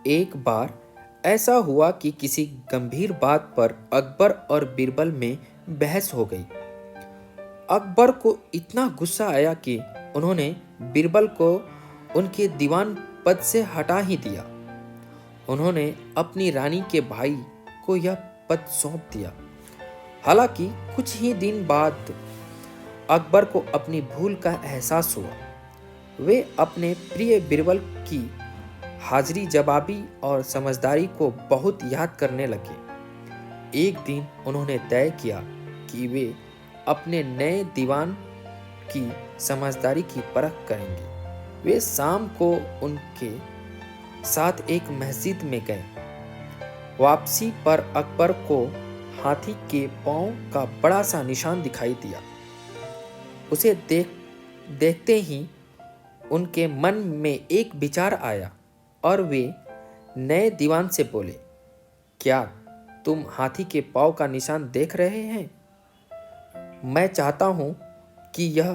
एक बार ऐसा हुआ कि किसी गंभीर बात पर अकबर और बीरबल में बहस हो गई। अकबर को इतना गुस्सा आया कि उन्होंने बीरबल को उनके दीवान पद से हटा ही दिया। उन्होंने अपनी रानी के भाई को यह पद सौंप दिया। हालांकि कुछ ही दिन बाद अकबर को अपनी भूल का एहसास हुआ। वे अपने प्रिय बीरबल की हाजिरी जवाबी और समझदारी को बहुत याद करने लगे। एक दिन उन्होंने तय किया कि वे अपने नए दीवान की समझदारी की परख करेंगे। वे शाम को उनके साथ एक मस्जिद में गए। वापसी पर अकबर को हाथी के पांव का बड़ा सा निशान दिखाई दिया। उसे देखते ही उनके मन में एक विचार आया और वे नए दीवान से बोले, क्या तुम हाथी के पांव का निशान देख रहे हैं? मैं चाहता हूं कि यह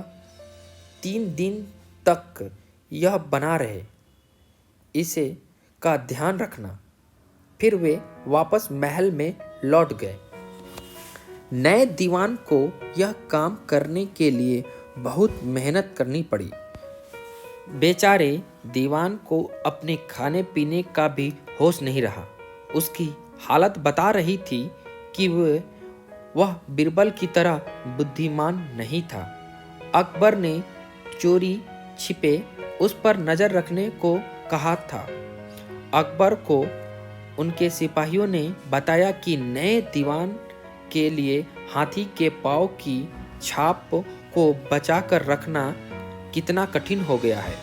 3 दिन तक यह बना रहे। इसे का ध्यान रखना। फिर वे वापस महल में लौट गए। नए दीवान को यह काम करने के लिए बहुत मेहनत करनी पड़ी। बेचारे दीवान को अपने खाने पीने का भी होश नहीं रहा। उसकी हालत बता रही थी कि वह बीरबल की तरह बुद्धिमान नहीं था। अकबर ने चोरी छिपे उस पर नजर रखने को कहा था। अकबर को उनके सिपाहियों ने बताया कि नए दीवान के लिए हाथी के पांव की छाप को बचाकर रखना कितना कठिन हो गया है।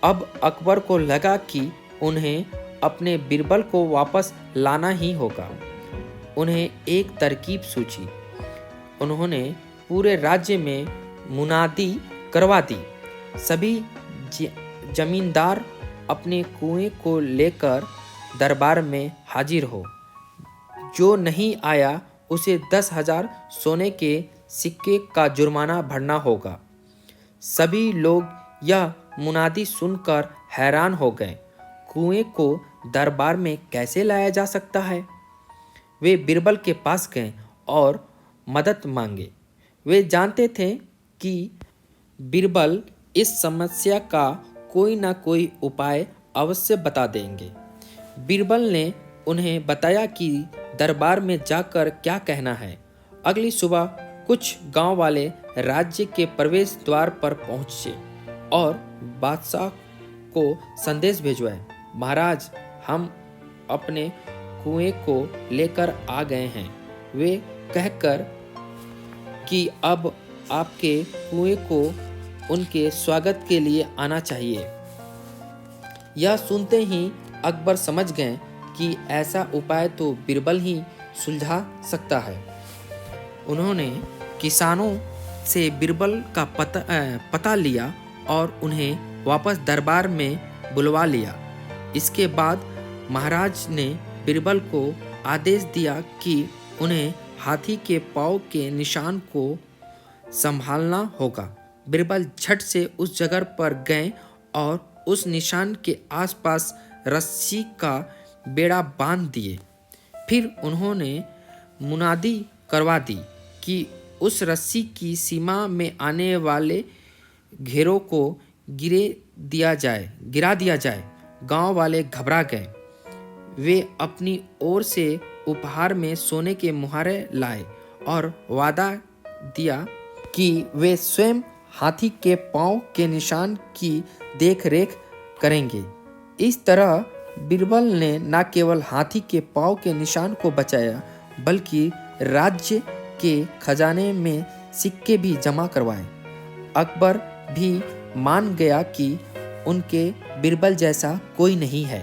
अब अकबर को लगा कि उन्हें अपने बीरबल को वापस लाना ही होगा। उन्हें एक तरकीब सूझी। उन्होंने पूरे राज्य में मुनादी करवा दी। सभी जमींदार अपने कुएं को लेकर दरबार में हाजिर हो। जो नहीं आया उसे 10,000 सोने के सिक्के का जुर्माना भरना होगा। सभी लोग यह मुनादी सुनकर हैरान हो गए। कुएं को दरबार में कैसे लाया जा सकता है? वे बीरबल के पास गए और मदद मांगे। वे जानते थे कि बीरबल इस समस्या का कोई ना कोई उपाय अवश्य बता देंगे। बीरबल ने उन्हें बताया कि दरबार में जाकर क्या कहना है। अगली सुबह कुछ गांव वाले राज्य के प्रवेश द्वार पर पहुंचे और बादशाह को संदेश भिजवाए, महाराज, हम अपने कुएं को लेकर आ गए हैं। वे कहकर कि अब आपके कुएं को उनके स्वागत के लिए आना चाहिए। यह सुनते ही अकबर समझ गए कि ऐसा उपाय तो बीरबल ही सुलझा सकता है। उन्होंने किसानों से बीरबल का पता लिया और उन्हें वापस दरबार में बुलवा लिया। इसके बाद महाराज ने बीरबल को आदेश दिया कि उन्हें हाथी के पांव के निशान को संभालना होगा। बीरबल झट से उस जगह पर गए और उस निशान के आसपास रस्सी का बेड़ा बांध दिए। फिर उन्होंने मुनादी करवा दी कि उस रस्सी की सीमा में आने वाले घेरों को गिरा दिया जाए। गांव वाले घबरा गए। वे अपनी ओर से उपहार में सोने के मुहारे लाए और वादा दिया कि वे स्वयं हाथी के पांव के निशान की देखरेख करेंगे। इस तरह बीरबल ने न केवल हाथी के पांव के निशान को बचाया, बल्कि राज्य के खजाने में सिक्के भी जमा करवाए। अकबर भी मान गया कि उनके बीरबल जैसा कोई नहीं है।